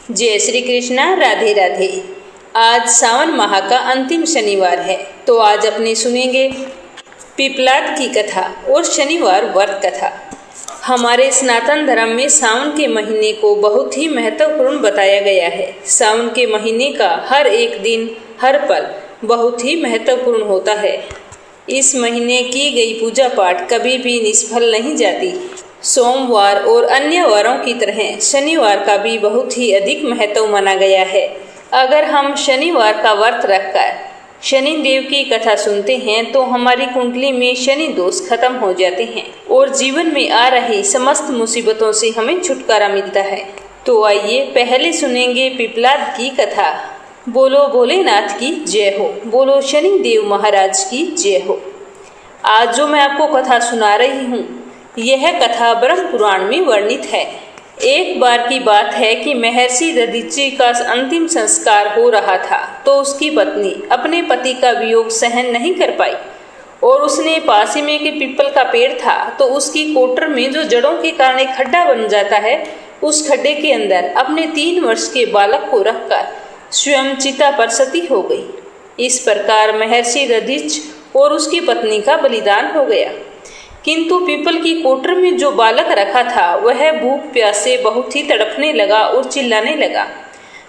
जय श्री कृष्णा, राधे राधे। आज सावन माह का अंतिम शनिवार है, तो आज अपने सुनेंगे पिपलाद की कथा और शनिवार व्रत कथा। हमारे सनातन धर्म में सावन के महीने को बहुत ही महत्वपूर्ण बताया गया है। सावन के महीने का हर एक दिन, हर पल बहुत ही महत्वपूर्ण होता है। इस महीने की गई पूजा पाठ कभी भी निष्फल नहीं जाती। सोमवार और अन्य वारों की तरह शनिवार का भी बहुत ही अधिक महत्व माना गया है। अगर हम शनिवार का व्रत रखकर शनि देव की कथा सुनते हैं तो हमारी कुंडली में शनि दोष खत्म हो जाते हैं और जीवन में आ रही समस्त मुसीबतों से हमें छुटकारा मिलता है। तो आइए पहले सुनेंगे पिपलाद की कथा। बोलो भोलेनाथ की जय हो, बोलो शनि देव महाराज की जय हो। आज जो मैं आपको कथा सुना रही हूँ, यह कथा ब्रह्म पुराण में वर्णित है। एक बार की बात है कि महर्षि दधीचि का अंतिम संस्कार हो रहा था, तो उसकी पत्नी अपने पति का वियोग सहन नहीं कर पाई और उसने पास ही में के पीपल का पेड़ था, तो उसकी कोटर में जो जड़ों के कारण एक खड्डा बन जाता है, उस खड्डे के अंदर अपने 3 वर्ष के बालक को रखकर स्वयं चिता पर सती हो गई। इस प्रकार महर्षि दधीच और उसकी पत्नी का बलिदान हो गया। किंतु पीपल की कोटर में जो बालक रखा था वह भूख प्यास से बहुत ही तड़पने लगा और चिल्लाने लगा,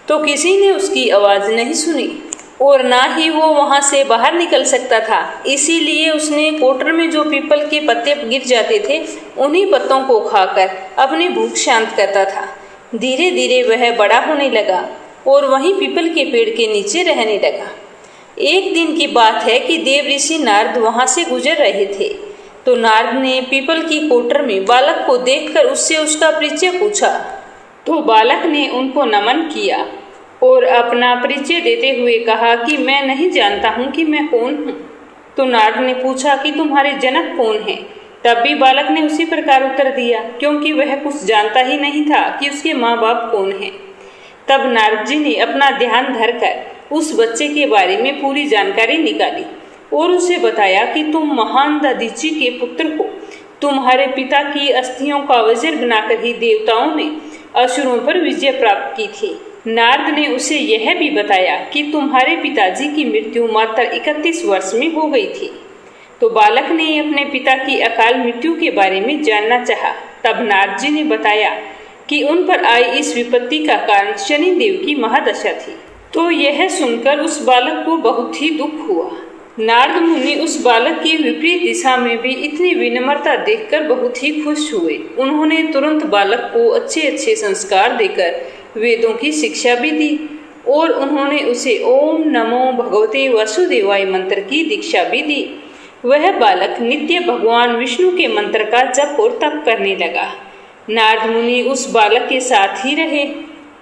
तो किसी ने उसकी आवाज नहीं सुनी और ना ही वो वहां से बाहर निकल सकता था। इसीलिए उसने कोटर में जो पीपल के पत्ते गिर जाते थे, उन्हीं पत्तों को खाकर अपनी भूख शांत करता था। धीरे धीरे वह बड़ा होने लगा और वहीं पीपल के पेड़ के नीचे रहने लगा। एक दिन की बात है कि देव ऋषि नारद वहां से गुजर रहे थे, तो नारद ने पीपल की कोटर में बालक को देखकर उससे उसका परिचय पूछा। तो बालक ने उनको नमन किया और अपना परिचय देते हुए कहा कि मैं नहीं जानता हूँ कि मैं कौन हूँ। तो नारद ने पूछा कि तुम्हारे जनक कौन हैं? तब भी बालक ने उसी प्रकार उत्तर दिया, क्योंकि वह कुछ जानता ही नहीं था कि उसके माँ बाप कौन हैं। तब नारद जी ने अपना ध्यान धरकर उस बच्चे के बारे में पूरी जानकारी निकाली और उसे बताया कि तुम महान दधीचि के पुत्र हो। तुम्हारे पिता की अस्थियों का वज्र बनाकर ही देवताओं ने असुरों पर विजय प्राप्त की थी। नारद ने उसे यह भी बताया कि तुम्हारे पिताजी की मृत्यु मात्र 31 वर्ष में हो गई थी। तो बालक ने अपने पिता की अकाल मृत्यु के बारे में जानना चाहा। तब नारद जी ने बताया कि उन पर आई इस विपत्ति का कारण शनि देव की महादशा थी। तो यह सुनकर उस बालक को बहुत ही दुख हुआ। नारद मुनि उस बालक की विपरीत दिशा में भी इतनी विनम्रता देखकर बहुत ही खुश हुए। उन्होंने तुरंत बालक को अच्छे अच्छे संस्कार देकर वेदों की शिक्षा भी दी और उन्होंने उसे ओम नमो भगवते वासुदेवाय मंत्र की दीक्षा भी दी। वह बालक नित्य भगवान विष्णु के मंत्र का जप और तप करने लगा। नारद मुनि उस बालक के साथ ही रहे।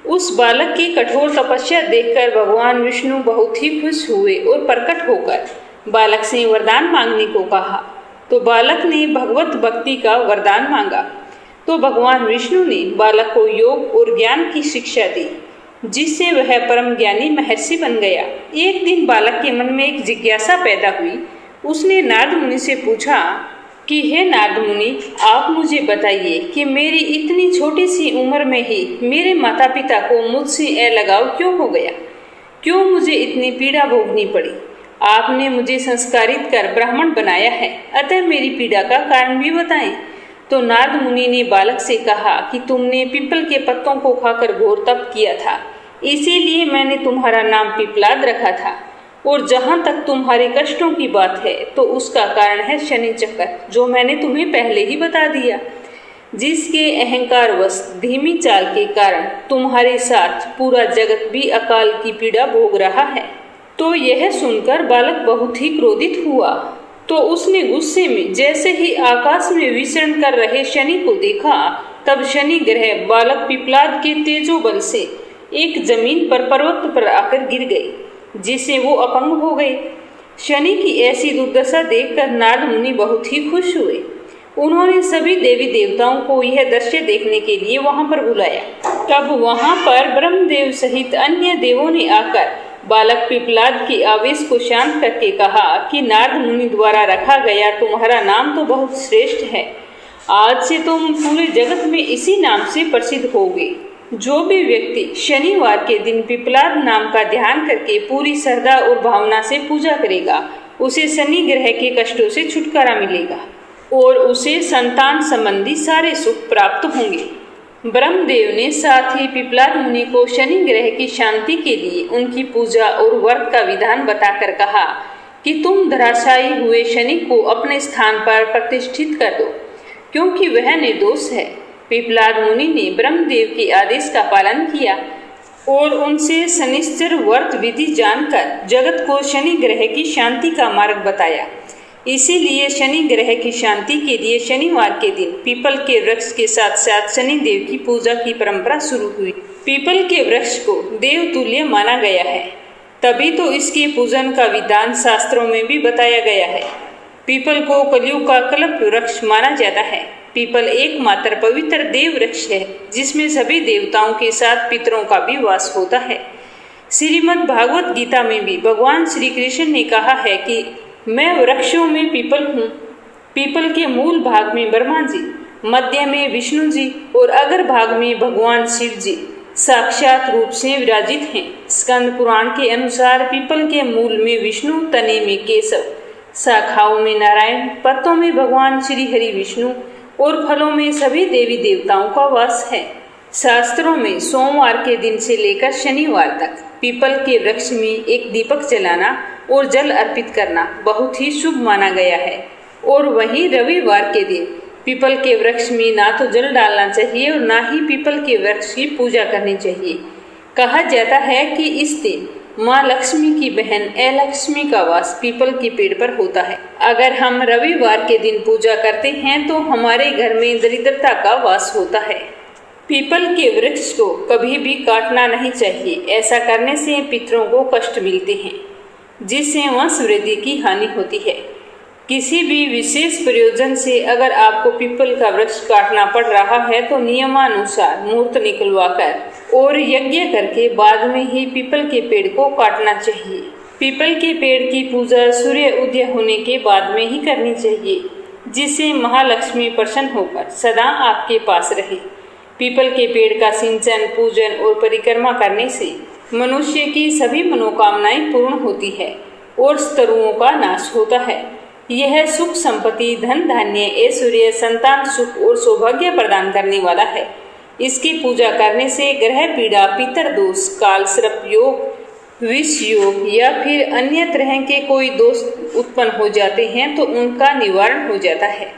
उस बालक की कठोर तपस्या देखकर भगवान विष्णु बहुत ही खुश हुए और प्रकट होकर बालक से वरदान मांगने को कहा। तो बालक ने भगवत भक्ति का वरदान मांगा। तो भगवान विष्णु ने बालक को योग और ज्ञान की शिक्षा दी, जिससे वह परम ज्ञानी महर्षि बन गया। एक दिन बालक के मन में एक जिज्ञासा पैदा हुई। उसने नारद मुनि से पूछा कि हे नारद मुनि, आप मुझे बताइए कि मेरी इतनी छोटी सी उम्र में ही मेरे माता पिता को मुझसे अलगाव क्यों हो गया? क्यों मुझे इतनी पीड़ा भोगनी पड़ी? आपने मुझे संस्कारित कर ब्राह्मण बनाया है, अतः मेरी पीड़ा का कारण भी बताएं। तो नारद मुनि ने बालक से कहा कि तुमने पीपल के पत्तों को खाकर घोर तप किया था, इसीलिए मैंने तुम्हारा नाम पिपलाद रखा था। और जहाँ तक तुम्हारे कष्टों की बात है, तो उसका कारण है शनि चक्र, जो मैंने तुम्हें पहले ही बता दिया, जिसके अहंकारवश धीमी चाल के कारण तुम्हारे साथ पूरा जगत भी अकाल की पीड़ा भोग रहा है। तो यह सुनकर बालक बहुत ही क्रोधित हुआ। तो उसने गुस्से में जैसे ही आकाश में विचरण कर रहे शनि को देखा, तब शनि ग्रह बालक पिपलाद के तेजो बल से एक जमीन पर पर्वत पर आकर गिर गई, जिससे वो अपंग हो गए। शनि की ऐसी दुर्दशा देखकर नारद मुनि बहुत ही खुश हुए। उन्होंने सभी देवी देवताओं को यह दृश्य देखने के लिए वहां पर बुलाया। तब वहां पर ब्रह्मदेव सहित अन्य देवों ने आकर बालक पिपलाद के आवेश को शांत करके कहा कि नारद मुनि द्वारा रखा गया तुम्हारा नाम तो बहुत श्रेष्ठ है। आज से तुम पूरे जगत में इसी नाम से प्रसिद्ध होगे। जो भी व्यक्ति शनिवार के दिन पिपलाद नाम का ध्यान करके पूरी श्रद्धा और भावना से पूजा करेगा, उसे शनि ग्रह के कष्टों से छुटकारा मिलेगा और उसे संतान संबंधी सारे सुख प्राप्त होंगे। ब्रह्मदेव ने साथ ही पिपलाद मुनि को शनि ग्रह की शांति के लिए उनकी पूजा और व्रत का विधान बताकर कहा कि तुम धराशायी हुए शनि को अपने स्थान पर प्रतिष्ठित कर दो, क्योंकि वह निर्दोष है। पिपलाद मुनि ने ब्रह्मदेव के आदेश का पालन किया और उनसे शनिश्चर व्रत विधि जानकर जगत को शनि ग्रह की शांति का मार्ग बताया। इसीलिए शनि ग्रह की शांति के लिए शनिवार के दिन पीपल के वृक्ष के साथ साथ शनि देव की पूजा की परंपरा शुरू हुई। पीपल के वृक्ष को देव तुल्य माना गया है, तभी तो इसके पूजन का विधान शास्त्रों में भी बताया गया है। पीपल को कलयुग का कल्प वृक्ष माना जाता है। पीपल एकमात्र पवित्र देव वृक्ष है जिसमें सभी देवताओं के साथ पितरों का भी वास होता है। श्रीमद् भागवत गीता में भी भगवान श्री कृष्ण ने कहा है कि मैं वृक्षों में पीपल हूँ। पीपल के मूल भाग में ब्रह्मा जी, मध्य में विष्णु जी और अगर भाग में भगवान शिव जी साक्षात रूप से विराजित हैं। स्कंद पुराण के अनुसार पीपल के मूल में विष्णु, तने में केशव, शाखाओं में नारायण, पत्तों में भगवान श्री हरि विष्णु और फलों में सभी देवी देवताओं का वास है। शास्त्रों में सोमवार के दिन से लेकर शनिवार तक पीपल के वृक्ष में एक दीपक जलाना और जल अर्पित करना बहुत ही शुभ माना गया है। और वहीं रविवार के दिन पीपल के वृक्ष में ना तो जल डालना चाहिए और ना ही पीपल के वृक्ष की पूजा करनी चाहिए। कहा जाता है कि इस दिन माँ लक्ष्मी की बहन अलक्ष्मी का वास पीपल के पेड़ पर होता है। अगर हम रविवार के दिन पूजा करते हैं तो हमारे घर में दरिद्रता का वास होता है। पीपल के वृक्ष को कभी भी काटना नहीं चाहिए। ऐसा करने से पितरों को कष्ट मिलते हैं, जिससे वंश वृद्धि की हानि होती है। किसी भी विशेष प्रयोजन से अगर आपको पीपल का वृक्ष काटना पड़ रहा है तो नियमानुसार मुहूर्त निकलवाकर और यज्ञ करके बाद में ही पीपल के पेड़ को काटना चाहिए। पीपल के पेड़ की पूजा सूर्य उदय होने के बाद में ही करनी चाहिए, जिससे महालक्ष्मी प्रसन्न होकर सदा आपके पास रहे। पीपल के पेड़ का सिंचन, पूजन और परिक्रमा करने से मनुष्य की सभी मनोकामनाएं पूर्ण होती है और शत्रुओं का नाश होता है। यह सुख, संपत्ति, धन धान्य, ऐश्वर्य, संतान सुख और सौभाग्य प्रदान करने वाला है। इसकी पूजा करने से ग्रह पीड़ा, पितर दोष, काल सर्प योग, विष योग या फिर अन्य तरह के कोई दोष उत्पन्न हो जाते हैं तो उनका निवारण हो जाता है।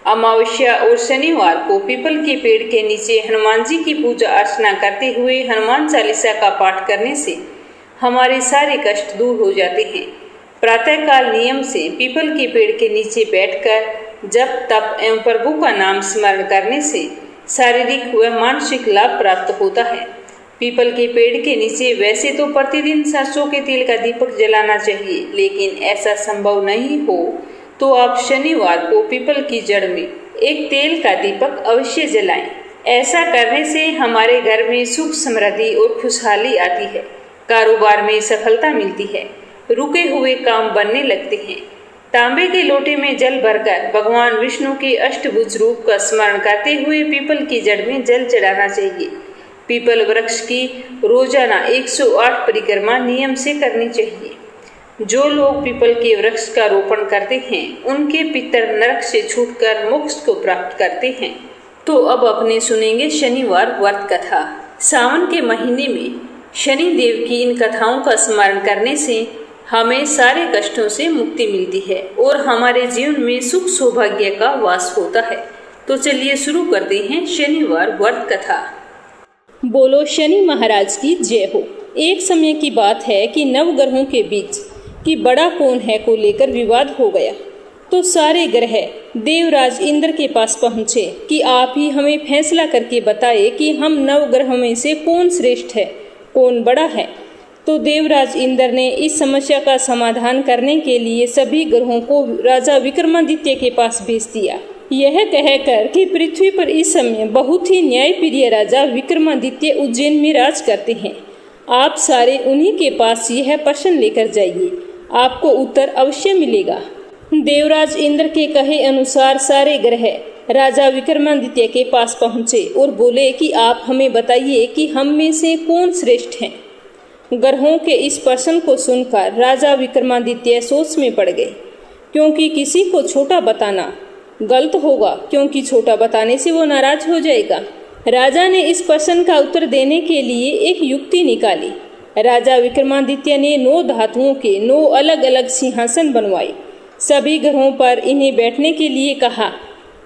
अमावस्या और शनिवार को पीपल के पेड़ के नीचे हनुमान जी की पूजा अर्चना करते हुए हनुमान चालीसा का पाठ करने से हमारे सारे कष्ट दूर हो जाते हैं। प्रातःकाल नियम से पीपल के पेड़ के नीचे बैठकर जप, तप एवं प्रभु का नाम स्मरण करने से शारीरिक व मानसिक लाभ प्राप्त होता है। पीपल के पेड़ के नीचे वैसे तो प्रतिदिन सरसों के तेल का दीपक जलाना चाहिए, लेकिन ऐसा संभव नहीं हो तो आप शनिवार को पीपल की जड़ में एक तेल का दीपक अवश्य जलाएं। ऐसा करने से हमारे घर में सुख, समृद्धि और खुशहाली आती है। कारोबार में सफलता मिलती है। रुके हुए काम बनने लगते हैं। तांबे के लोटे में जल भरकर भगवान विष्णु के अष्टभुज रूप का स्मरण करते हुए पीपल की जड़ में जल चढ़ाना चाहिए। पीपल वृक्ष की रोजाना 108 परिक्रमा नियम से करनी चाहिए। जो लोग पीपल के वृक्ष का रोपण करते हैं उनके पितर नरक से छूटकर मोक्ष को प्राप्त करते हैं। तो अब अपने सुनेंगे शनिवार व्रत कथा। सावन के महीने में शनि देव की इन कथाओं का स्मरण करने से हमें सारे कष्टों से मुक्ति मिलती है और हमारे जीवन में सुख सौभाग्य का वास होता है। तो चलिए शुरू करते हैं शनिवार व्रत कथा। बोलो शनि महाराज की जय हो। एक समय की बात है कि नवग्रहों के बीच कि बड़ा कौन है को लेकर विवाद हो गया। तो सारे ग्रह देवराज इंद्र के पास पहुँचे कि आप ही हमें फैसला करके बताए कि हम नवग्रहों में से कौन श्रेष्ठ है, कौन बड़ा है। तो देवराज इंद्र ने इस समस्या का समाधान करने के लिए सभी ग्रहों को राजा विक्रमादित्य के पास भेज दिया। यह कहकर कि पृथ्वी पर इस समय बहुत ही न्यायप्रिय राजा विक्रमादित्य उज्जैन में राज करते हैं। आप सारे उन्हीं के पास यह प्रश्न लेकर जाइए, आपको उत्तर अवश्य मिलेगा। देवराज इंद्र के कहे अनुसार सारे ग्रह राजा विक्रमादित्य के पास पहुँचे और बोले कि आप हमें बताइए कि हम में से कौन श्रेष्ठ हैं। ग्रहों के इस प्रश्न को सुनकर राजा विक्रमादित्य सोच में पड़ गए, क्योंकि किसी को छोटा बताना गलत होगा, क्योंकि छोटा बताने से वो नाराज हो जाएगा। राजा ने इस प्रश्न का उत्तर देने के लिए एक युक्ति निकाली। राजा विक्रमादित्य ने 9 धातुओं के 9 अलग अलग सिंहासन बनवाए, सभी ग्रहों पर इन्हें बैठने के लिए कहा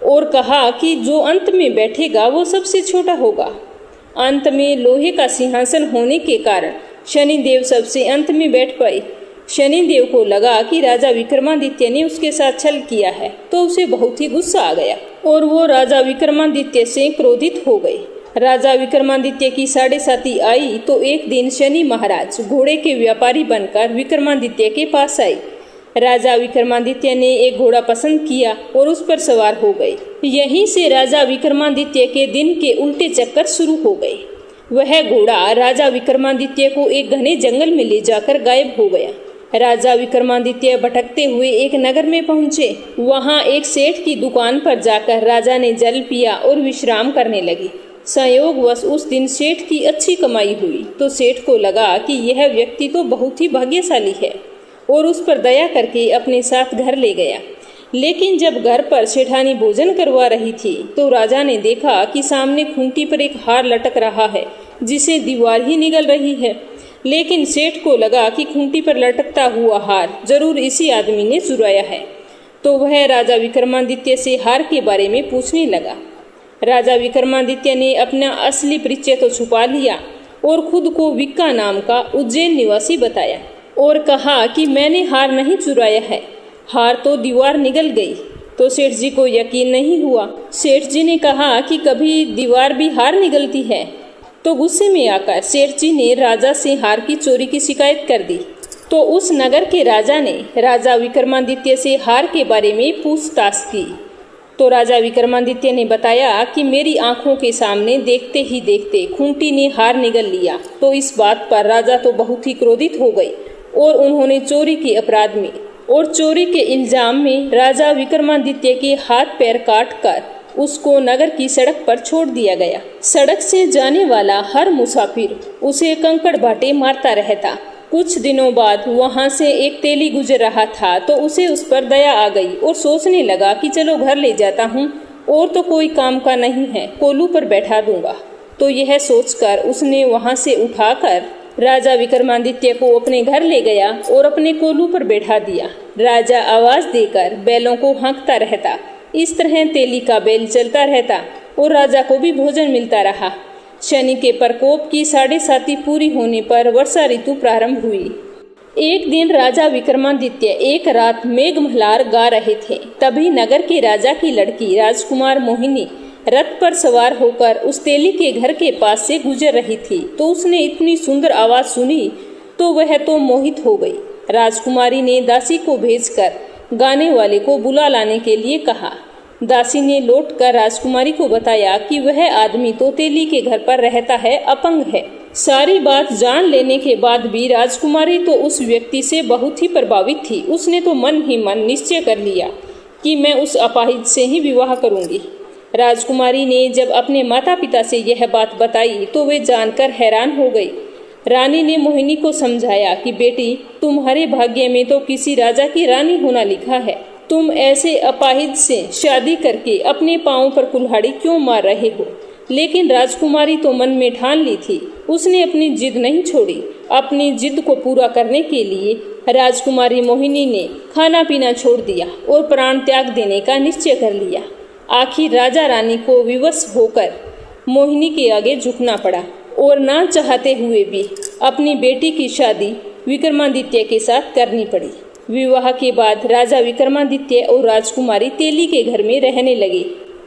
और कहा कि जो अंत में बैठेगा वो सबसे छोटा होगा। अंत में लोहे का सिंहासन होने के कारण शनिदेव सबसे अंत में बैठ पाए। शनिदेव को लगा कि राजा विक्रमादित्य ने उसके साथ छल किया है, तो उसे बहुत ही गुस्सा आ गया और वो राजा विक्रमादित्य से क्रोधित हो गए। राजा विक्रमादित्य की 7.5 आई तो एक दिन शनि महाराज घोड़े के व्यापारी बनकर विक्रमादित्य के पास आए। राजा विक्रमादित्य ने एक घोड़ा पसंद किया और उस पर सवार हो गए। यहीं से राजा विक्रमादित्य के दिन के उल्टे चक्कर शुरू हो गए। वह घोड़ा राजा विक्रमादित्य को एक घने जंगल में ले जाकर गायब हो गया। राजा विक्रमादित्य भटकते हुए एक नगर में पहुंचे। वहां एक सेठ की दुकान पर जाकर राजा ने जल पिया और विश्राम करने लगे। संयोगवश उस दिन सेठ की अच्छी कमाई हुई, तो सेठ को लगा कि यह व्यक्ति तो बहुत ही भाग्यशाली है और उस पर दया करके अपने साथ घर ले गया। लेकिन जब घर पर सेठानी भोजन करवा रही थी तो राजा ने देखा कि सामने खूंटी पर एक हार लटक रहा है जिसे दीवार ही निगल रही है। लेकिन सेठ को लगा कि खूंटी पर लटकता हुआ हार जरूर इसी आदमी ने चुराया है, तो वह राजा विक्रमादित्य से हार के बारे में पूछने लगा। राजा विक्रमादित्य ने अपना असली परिचय तो छुपा लिया और खुद को विक्का नाम का उज्जैन निवासी बताया और कहा कि मैंने हार नहीं चुराया है, हार तो दीवार निगल गई। तो सेठ जी को यकीन नहीं हुआ। सेठ जी ने कहा कि कभी दीवार भी हार निगलती है। तो गुस्से में आकर सेठ जी ने राजा से हार की चोरी की शिकायत कर दी। तो उस नगर के राजा ने राजा विक्रमादित्य से हार के बारे में पूछताछ की। तो राजा विक्रमादित्य ने बताया कि मेरी आंखों के सामने देखते ही देखते खूंटी ने हार निगल लिया। तो इस बात पर राजा तो बहुत ही क्रोधित हो गए और उन्होंने चोरी के अपराध में और चोरी के इल्जाम में राजा विक्रमादित्य के हाथ पैर काट कर उसको नगर की सड़क पर छोड़ दिया गया। सड़क से जाने वाला हर मुसाफिर उसे कंकड़ बाटे मारता रहता। कुछ दिनों बाद वहां से एक तेली गुजर रहा था, तो उसे उस पर दया आ गई और सोचने लगा कि चलो घर ले जाता हूँ, और तो कोई काम का नहीं है, कोलू पर बैठा दूंगा। तो यह सोचकर उसने वहां से उठाकर राजा विक्रमादित्य को अपने घर ले गया और अपने कोलू पर बैठा दिया। राजा आवाज देकर बैलों को हाँकता रहता। इस तरह तेली का बैल चलता रहता और राजा को भी भोजन मिलता रहा। शनि के प्रकोप की 7.5 पूरी होने पर वर्षा ऋतु प्रारंभ हुई। एक दिन राजा विक्रमादित्य एक रात मेघमल्हार गा रहे थे। तभी नगर के राजा की लड़की राजकुमार मोहिनी रथ पर सवार होकर उस तेली के घर के पास से गुजर रही थी। तो उसने इतनी सुंदर आवाज सुनी तो वह तो मोहित हो गई। राजकुमारी ने दासी को भेजकर गाने वाले को बुला लाने के लिए कहा। दासी ने लौटकर राजकुमारी को बताया कि वह आदमी तो तेली के घर पर रहता है, अपंग है। सारी बात जान लेने के बाद भी राजकुमारी तो उस व्यक्ति से बहुत ही प्रभावित थी। उसने तो मन ही मन निश्चय कर लिया कि मैं उस अपाहिज से ही विवाह करूंगी। राजकुमारी ने जब अपने माता पिता से यह बात बताई तो वे जानकर हैरान हो गई। रानी ने मोहिनी को समझाया कि बेटी, तुम्हारे भाग्य में तो किसी राजा की रानी होना लिखा है। तुम ऐसे अपाहिज से शादी करके अपने पांव पर कुल्हाड़ी क्यों मार रहे हो? लेकिन राजकुमारी तो मन में ठान ली थी। उसने अपनी जिद नहीं छोड़ी। अपनी जिद को पूरा करने के लिए राजकुमारी मोहिनी ने खाना पीना छोड़ दिया और प्राण त्याग देने का निश्चय कर लिया। आखिर राजा रानी को विवश होकर मोहिनी के आगे झुकना पड़ा और ना चाहते हुए भी अपनी बेटी की शादी विक्रमादित्य के साथ करनी पड़ी। विवाह के बाद राजा विक्रमादित्य और राजकुमारी तेली के घर में रहने लगे।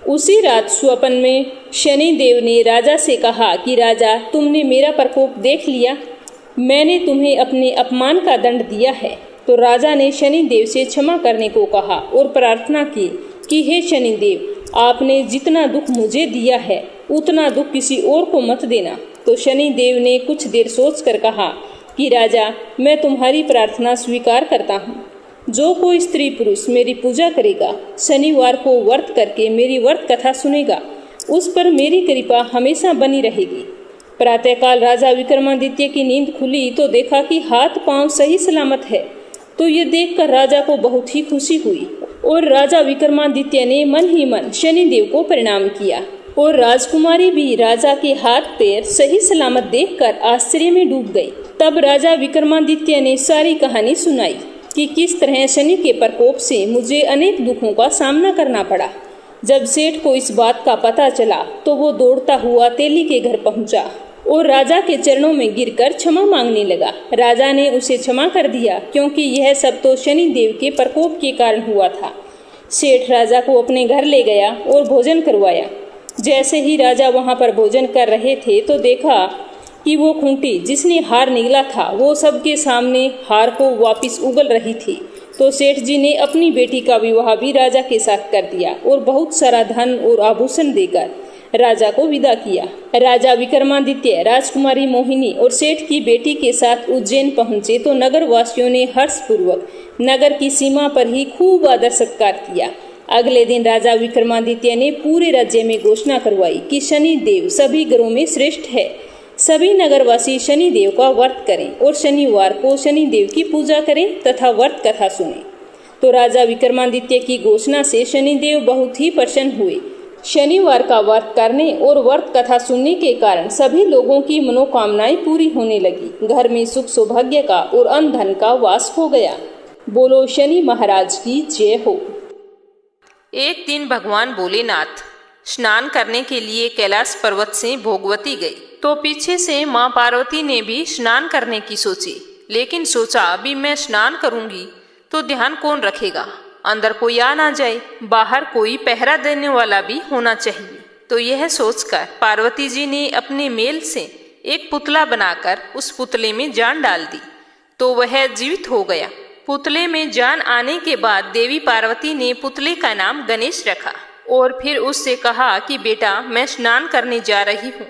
उसी रात स्वप्न में शनि देव ने राजा से कहा कि राजा, तुमने मेरा प्रकोप देख लिया, मैंने तुम्हें अपने अपमान का दंड दिया है। तो राजा ने शनि देव से क्षमा करने को कहा और प्रार्थना की कि हे शनि देव, आपने जितना दुख मुझे दिया है उतना दुख किसी और को मत देना। तो शनि देव ने कुछ देर सोचकर कहा कि राजा, मैं तुम्हारी प्रार्थना स्वीकार करता हूँ। जो कोई स्त्री पुरुष मेरी पूजा करेगा, शनिवार को व्रत करके मेरी व्रत कथा सुनेगा, उस पर मेरी कृपा हमेशा बनी रहेगी। प्रातःकाल राजा विक्रमादित्य की नींद खुली तो देखा कि हाथ पांव सही सलामत है। तो ये देखकर राजा को बहुत ही खुशी हुई और राजा विक्रमादित्य ने मन ही मन शनिदेव को प्रणाम किया। और राजकुमारी भी राजा के हाथ पैर सही सलामत देखकर आश्चर्य में डूब गई। तब राजा विक्रमादित्य ने सारी कहानी सुनाई कि किस तरह शनि के प्रकोप से मुझे अनेक दुखों का सामना करना पड़ा। जब सेठ को इस बात का पता चला तो वो दौड़ता हुआ तेली के घर पहुंचा और राजा के चरणों में गिरकर क्षमा मांगने लगा। राजा ने उसे क्षमा कर दिया क्योंकि यह सब तो शनि देव के प्रकोप के कारण हुआ था। सेठ राजा को अपने घर ले गया और भोजन करवाया। जैसे ही राजा वहां पर भोजन कर रहे थे तो देखा कि वो खूंटी जिसने हार निगला था वो सबके सामने हार को वापस उगल रही थी। तो सेठ जी ने अपनी बेटी का विवाह भी राजा के साथ कर दिया और बहुत सारा धन और आभूषण देकर राजा को विदा किया। राजा विक्रमादित्य राजकुमारी मोहिनी और सेठ की बेटी के साथ उज्जैन पहुंचे तो नगर वासियों ने हर्षपूर्वक नगर की सीमा पर ही खूब आदर सत्कार किया। अगले दिन राजा विक्रमादित्य ने पूरे राज्य में घोषणा करवाई कि शनि देव सभी ग्रहों में श्रेष्ठ है। सभी नगरवासी शनि देव का व्रत करें और शनिवार को शनि देव की पूजा करें तथा व्रत कथा सुनें। तो राजा विक्रमादित्य की घोषणा से शनिदेव बहुत ही प्रसन्न हुए। शनिवार का व्रत करने और व्रत कथा सुनने के कारण सभी लोगों की मनोकामनाएं पूरी होने लगी। घर में सुख सौभाग्य का और अन्न धन का वास हो गया। बोलो शनि महाराज की जय हो। एक दिन भगवान भोलेनाथ स्नान करने के लिए कैलाश पर्वत से भोगवती गई। तो पीछे से माँ पार्वती ने भी स्नान करने की सोची, लेकिन सोचा अभी मैं स्नान करूंगी तो ध्यान कौन रखेगा, अंदर कोई आ ना जाए, बाहर कोई पहरा देने वाला भी होना चाहिए। तो यह सोचकर पार्वती जी ने अपने मेल से एक पुतला बनाकर उस पुतले में जान डाल दी तो वह जीवित हो गया। पुतले में जान आने के बाद देवी पार्वती ने पुतले का नाम गणेश रखा और फिर उससे कहा कि बेटा मैं स्नान करने जा रही हूँ,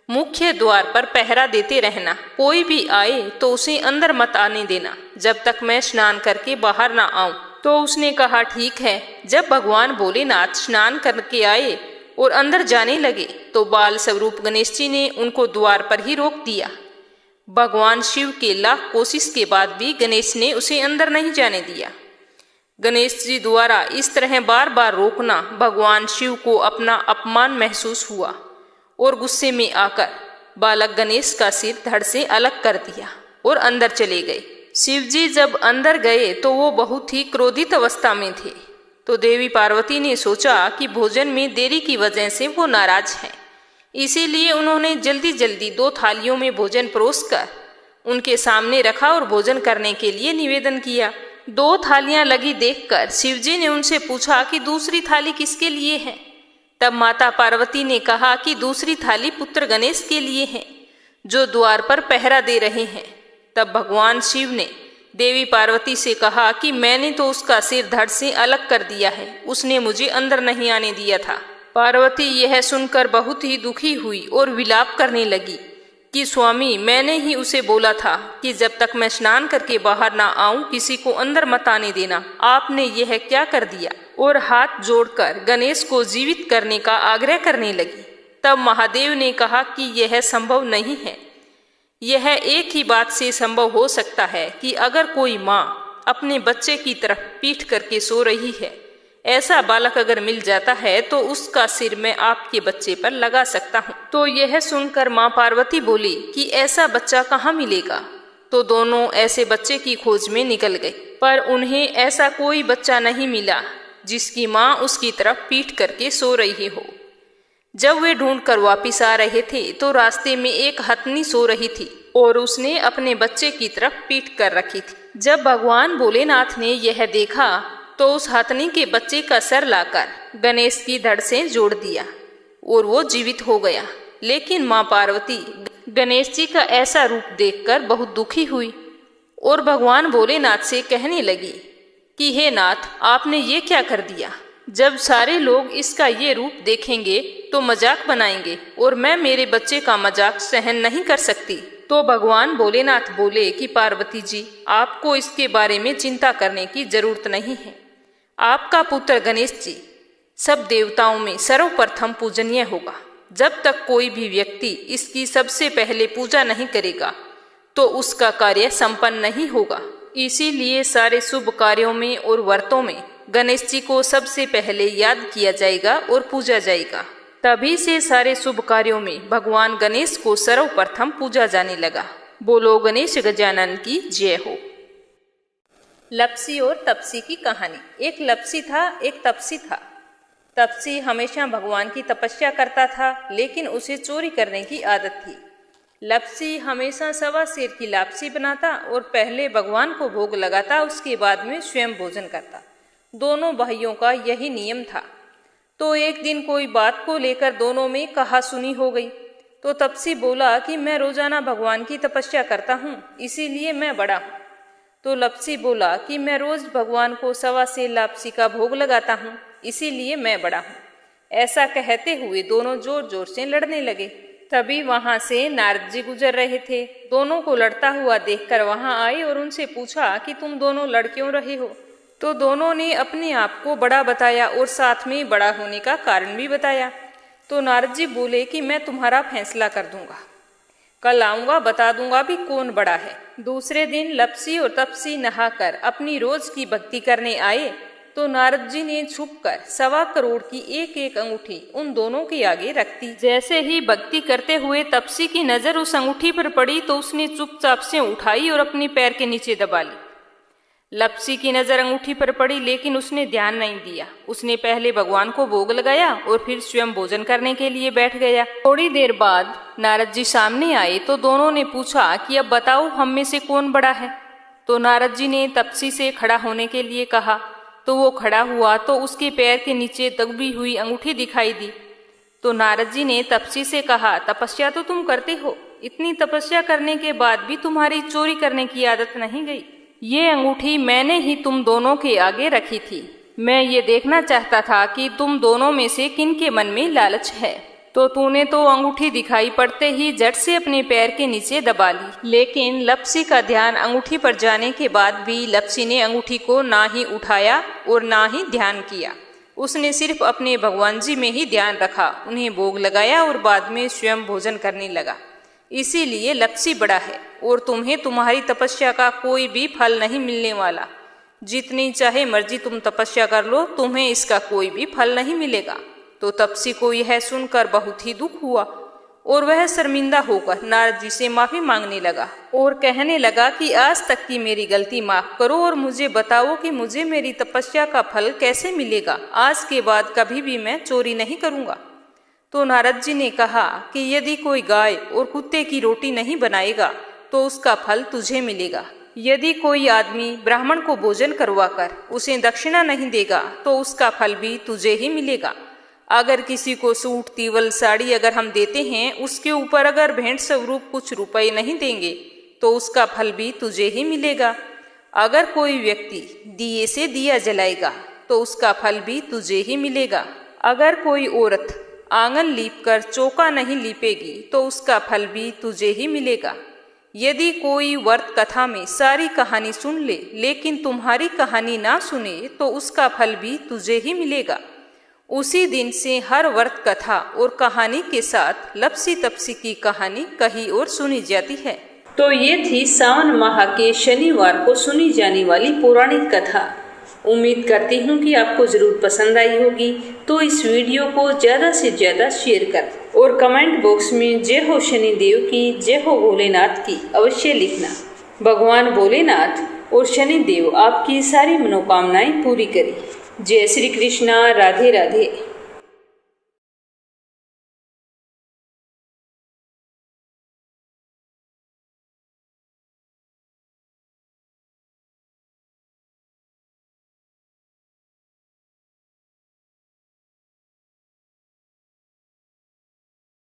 मुख्य द्वार पर पहरा देते रहना, कोई भी आए तो उसे अंदर मत आने देना जब तक मैं स्नान करके बाहर ना आऊं। तो उसने कहा ठीक है। जब भगवान भोलेनाथ स्नान करके आए और अंदर जाने लगे तो बाल स्वरूप गणेश जी ने उनको द्वार पर ही रोक दिया। भगवान शिव के लाख कोशिश के बाद भी गणेश ने उसे अंदर नहीं जाने दिया। गणेश जी द्वारा इस तरह बार बार रोकना भगवान शिव को अपना अपमान महसूस हुआ और गुस्से में आकर बालक गणेश का सिर धड़ से अलग कर दिया और अंदर चले गए। शिव जी जब अंदर गए तो वो बहुत ही क्रोधित अवस्था में थे। तो देवी पार्वती ने सोचा कि भोजन में देरी की वजह से वो नाराज हैं, इसीलिए उन्होंने जल्दी जल्दी 2 थालियों में भोजन परोसकर उनके सामने रखा और भोजन करने के लिए निवेदन किया। 2 थालियां लगी देखकर शिवजी ने उनसे पूछा कि दूसरी थाली किसके लिए है। तब माता पार्वती ने कहा कि दूसरी थाली पुत्र गणेश के लिए है जो द्वार पर पहरा दे रहे हैं। तब भगवान शिव ने देवी पार्वती से कहा कि मैंने तो उसका सिर धड़ से अलग कर दिया है, उसने मुझे अंदर नहीं आने दिया था। पार्वती यह सुनकर बहुत ही दुखी हुई और विलाप करने लगी कि स्वामी मैंने ही उसे बोला था कि जब तक मैं स्नान करके बाहर ना आऊं किसी को अंदर मत आने देना, आपने यह क्या कर दिया। और हाथ जोड़कर गणेश को जीवित करने का आग्रह करने लगी। तब महादेव ने कहा कि यह संभव नहीं है, यह एक ही बात से संभव हो सकता है कि अगर कोई माँ अपने बच्चे की तरफ पीठ करके सो रही है, ऐसा बालक अगर मिल जाता है तो उसका सिर मैं आपके बच्चे पर लगा सकता हूँ। तो यह सुनकर माँ पार्वती बोली कि ऐसा बच्चा कहाँ मिलेगा। तो दोनों ऐसे बच्चे की खोज में निकल गए, पर उन्हें ऐसा कोई बच्चा नहीं मिला जिसकी माँ उसकी तरफ पीठ करके सो रही हो। जब वे ढूंढ कर वापिस आ रहे थे तो रास्ते में एक हथनी सो रही थी और उसने अपने बच्चे की तरफ पीठ कर रखी थी। जब भगवान भोलेनाथ ने यह देखा तो उस हथनी के बच्चे का सर लाकर गणेश की धड़ से जोड़ दिया और वो जीवित हो गया। लेकिन माँ पार्वती गणेश जी का ऐसा रूप देखकर बहुत दुखी हुई और भगवान भोलेनाथ से कहने लगी कि हे नाथ, आपने ये क्या कर दिया। जब सारे लोग इसका ये रूप देखेंगे तो मजाक बनाएंगे और मैं मेरे बच्चे का मजाक सहन नहीं कर सकती। तो भगवान भोलेनाथ बोले कि पार्वती जी, आपको इसके बारे में चिंता करने की जरूरत नहीं है। आपका पुत्र गणेश जी सब देवताओं में सर्वप्रथम पूजनीय होगा। जब तक कोई भी व्यक्ति इसकी सबसे पहले पूजा नहीं करेगा तो उसका कार्य संपन्न नहीं होगा। इसीलिए सारे शुभ कार्यों में और व्रतों में गणेश जी को सबसे पहले याद किया जाएगा और पूजा जाएगा। तभी से सारे शुभ कार्यों में भगवान गणेश को सर्वप्रथम पूजा जाने लगा। बोलो गणेश गजानन की जय हो। लपसी और तपसी की कहानी। एक लपसी था, एक तपसी था। तपसी हमेशा भगवान की तपस्या करता था, लेकिन उसे चोरी करने की आदत थी। लपसी हमेशा सवा सेर की लापसी बनाता और पहले भगवान को भोग लगाता, उसके बाद में स्वयं भोजन करता। दोनों भाइयों का यही नियम था। तो एक दिन कोई बात को लेकर दोनों में कहासुनी हो गई। तो तपसी बोला कि मैं रोजाना भगवान की तपस्या करता हूँ, इसीलिए मैं बड़ा हूँ। तो लपसी बोला कि मैं रोज भगवान को सवा सेर लापसी का भोग लगाता हूँ, इसीलिए मैं बड़ा हूँ। ऐसा कहते हुए दोनों जोर जोर से लड़ने लगे। तभी वहां से नारद जी गुजर रहे थे। दोनों को लड़ता हुआ देखकर वहां आए और उनसे पूछा कि तुम दोनों लड़ क्यों रहे हो। तो दोनों ने अपने आप को बड़ा बताया और साथ में बड़ा होने का कारण भी बताया। तो नारद जी बोले कि मैं तुम्हारा फैसला कर दूंगा, कल आऊंगा, बता दूंगा भी कौन बड़ा है। दूसरे दिन लपसी और तपसी नहाकर अपनी रोज की भक्ति करने आए। तो नारद जी ने छुपकर 1.25 करोड़ की एक एक अंगूठी उन दोनों के आगे रख दी। जैसे ही भक्ति करते हुए तपसी की नजर उस अंगूठी पर पड़ी तो उसने चुपचाप से उठाई और अपने पैर के नीचे दबा ली। लपसी की नजर अंगूठी पर पड़ी, लेकिन उसने ध्यान नहीं दिया। उसने पहले भगवान को भोग लगाया और फिर स्वयं भोजन करने के लिए बैठ गया। थोड़ी देर बाद नारद जी सामने आए तो दोनों ने पूछा कि अब बताओ हम में से कौन बड़ा है। तो नारद जी ने तपसी से खड़ा होने के लिए कहा। तो वो खड़ा हुआ तो उसके पैर के नीचे दबी हुई अंगूठी दिखाई दी। तो नारद जी ने तपसी से कहा, तपस्या तो तुम करते हो, इतनी तपस्या करने के बाद भी तुम्हारी चोरी करने की आदत नहीं गई। ये अंगूठी मैंने ही तुम दोनों के आगे रखी थी। मैं ये देखना चाहता था कि तुम दोनों में से किन के मन में लालच है। तो तूने तो अंगूठी दिखाई पड़ते ही झट से अपने पैर के नीचे दबा ली। लेकिन लपसी का ध्यान अंगूठी पर जाने के बाद भी लपसी ने अंगूठी को ना ही उठाया और ना ही ध्यान किया। उसने सिर्फ अपने भगवान जी में ही ध्यान रखा, उन्हें भोग लगाया और बाद में स्वयं भोजन करने लगा। इसीलिए लपसी बड़ा है और तुम्हें तुम्हारी तपस्या का कोई भी फल नहीं मिलने वाला। जितनी चाहे मर्जी तुम तपस्या कर लो, तुम्हें इसका कोई भी फल नहीं मिलेगा। तो तपसी को यह सुनकर बहुत ही दुख हुआ और वह शर्मिंदा होकर नारद जी से माफी मांगने लगा और कहने लगा कि आज तक की मेरी गलती माफ करो और मुझे बताओ कि मुझे मेरी तपस्या का फल कैसे मिलेगा। आज के बाद कभी भी मैं चोरी नहीं करूंगा। तो नारद जी ने कहा कि यदि कोई गाय और कुत्ते की रोटी नहीं बनाएगा तो उसका फल तुझे मिलेगा। यदि कोई आदमी ब्राह्मण को भोजन करवाकर उसे दक्षिणा नहीं देगा तो उसका फल भी तुझे ही मिलेगा। अगर किसी को सूट, तीवल, साड़ी अगर हम देते हैं, उसके ऊपर अगर भेंट स्वरूप कुछ रुपए नहीं देंगे तो उसका फल भी तुझे ही मिलेगा। अगर कोई व्यक्ति दिए से दिया जलाएगा तो उसका फल भी तुझे ही मिलेगा। अगर कोई औरत आंगन लीपकर चौका नहीं लीपेगी तो उसका फल भी तुझे ही मिलेगा। यदि कोई व्रत कथा में सारी कहानी सुन ले लेकिन तुम्हारी कहानी ना सुने तो उसका फल भी तुझे ही मिलेगा। उसी दिन से हर व्रत कथा और कहानी के साथ लपसी तपसी की कहानी कही और सुनी जाती है। तो ये थी सावन माह के शनिवार को सुनी जाने वाली पौराणिक कथा। उम्मीद करती हूँ कि आपको जरूर पसंद आई होगी। तो इस वीडियो को ज्यादा से ज्यादा शेयर कर और कमेंट बॉक्स में जय हो शनिदेव की, जय हो भोलेनाथ की अवश्य लिखना। भगवान भोलेनाथ और शनिदेव आपकी सारी मनोकामनाएं पूरी करें। जय श्री कृष्णा। राधे राधे।